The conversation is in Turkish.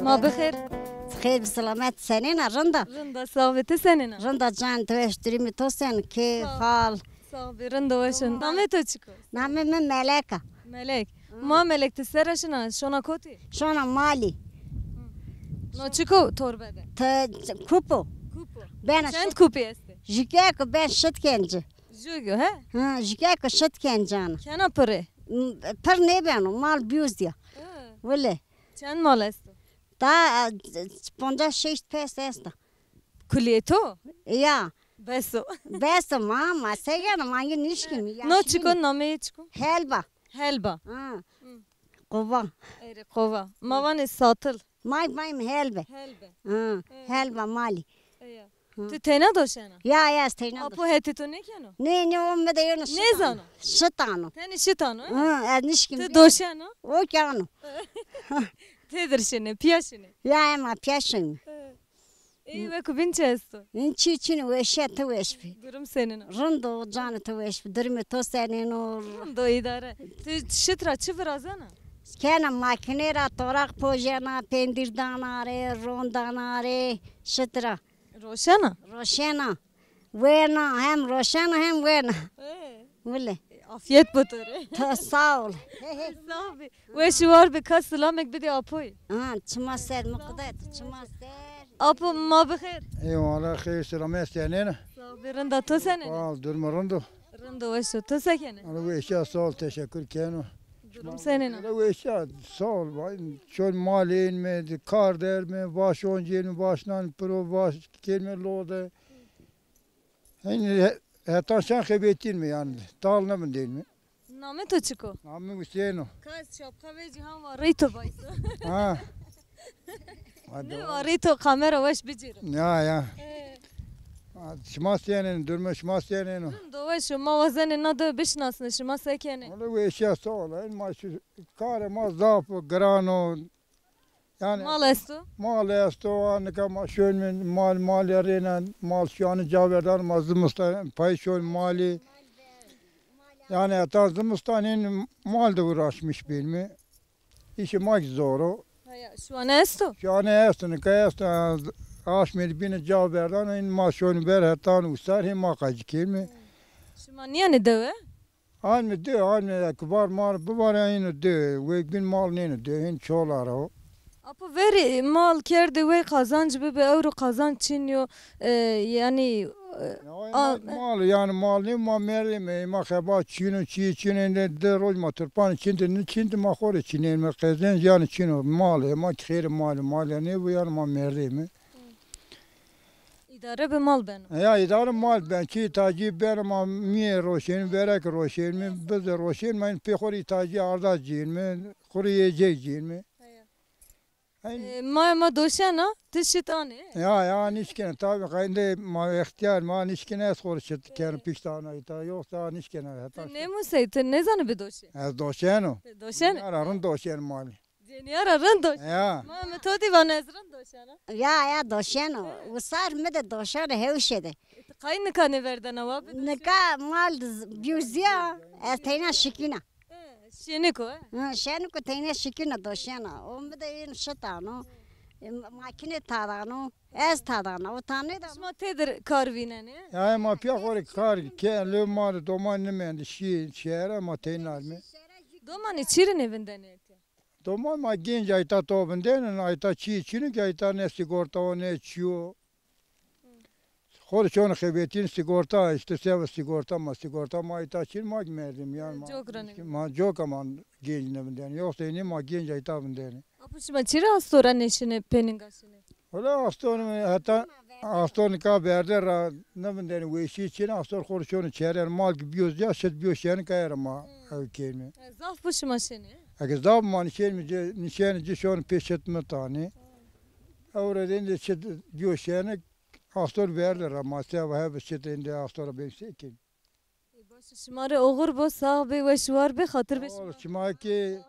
ما بخیر خیر سلامت سنین رندا رندا ثابت سنین رندا جان توش دریم تو سن که حال ثابت رندا وشن نام تو چیکو نام من ملکه ملک ما ملک تسرشنا شونا کوتی شونا مالی نو چیکو تور بده تا کوپو کوپو ben چند کوپی است jike ko ben şıt kenci جوگو he ha jike ko şıt kencan کنا پره per ne ben mal büyüz diye öyle چند مال است da 56 pes esta کلیه تو ya بسو best mama sen mangi nişkim ya نو چیکو نامه چیکو helba هلبا ha kova ایره قوا ماوان ساتل may helbe هلبا ha helba mali تو تینا دوشنا ya steyna اپو هتی تو نه کنو ne o da yonu Ne zano? şıtano تنی شتانو ha nişkim تو دوشنا o kano تدرشنه پیاشنه ya ama pyaşın iyi ve kubin çesto İnçin ve şete veşpi. durum senin Rındo canı te veşpi. Dırmı to senin o. do idare tu şitra çıvrazana Kena makinera torak pojana pendirdanare rondanare şıtra. روشنا Roşena. Vena hem roşena hem vena. Öyle. afiyet butore Ta sağ ol. sabi ve şu var bir kas selamek bir de apoy Ha çıma ser mukdet. Çıma ser. apo ma bخير Eyvallah خير سلامت سنين sabi rında to senin قال دور مرندو rında ve şu to sekene أنا ويشا صول تشكر كانوا durum senin أنا ويشا صول شون مالين من كار در من باشون جيل من باشنان برو باش كلمة لوده يعني حتى شان خبيتين mi yani talna mı değil mi? name to çiko Namı Hüseyin'o. kas şapka ve cihan var rito baysa Ha. ne var rito kamera veş bicirim Ya. Şmas senin durma şmas senin o. rında ve şu mavazenin adı bişnasın şuma sekene أنا ويشا صول إن ما شو كار ما ضاف جرانو يعني mal esto مال استو أنا كم شون من مال يرينا مال شان جاودان ما زمستان باي شون مالي yani Zımıstan'ın mal da uğraşmış bilmi. İşi mak zoru. şu an esto Şu an estini kayasta aşmir bini cevablardan in maşonu ber hatan usar hem makacı kelmi. şuma niye ne deve Anne diyor anne kibar mar bu var aynı diyor. Ve bin mal ne diyor hin çoğlar o. apo veri mal kerdi ve kazancı bir euro kazanç çiniyor yani Mal yani mal ne ma merli mi ma khaba çinin de rol ma turpan çinde ma khore çinin ma kazan yani çino mal ma khir mal ne bu yani ma merli mi? idare bir mal benim Ya idare mal ben ki tacip ben ma mi roşen verek roşen mi biz roşen men pekori taci arda cin mi kuru yiyecek cin mi? ma doşana tişitane Ya nişkene tabi kayında ma ihtiyar ma nişkene soruşet kendi piştana ita yoksa nişkene hatta. ne musaytın ne zanı bir doşe Az doşeno. doşene Ararın doşen mali. Ceniyar arın doşe Ya. ma metodi van ezran doşana Ya doşeno. Usar mı da doşeno hevşede. kayn kanı verden ava Nika mal büyüzya. Esteyna şikina. şeniko Şenu ko teyne şikina doşena. O mu da in şatano. Makine tadano. Ez tadano. O tane da. şuma tedir karvinene Ya ma piyakori kar ke le mal doman ne men şehre ma teynar mi? doman içirin evinden eti Doman ma genç ayta tobun denen ayta çini ki ayta ne sigorta o ne çiyo. Xor çon xebetin sigorta işte sev sigorta ma ayta çin ma gmerdim yani ma çok aman genç ne den yoksa ne ma genç ayta bun den. apo şuma çira astora neşine peningasine Ola aston ka berder ne bun den ve şi çin astor xor çon çerer mal biyoz ya şet biyoz yani kayar ma kelme. zaf bu şuma şeni Eğer zab man kelme nişan şon peşetme tane. Avredin de şet biyoz yani astor berder ama sev have şet inde astor ben şey ki. başı şumare oğur bo sahibi ve şuar be hatır be Çima ki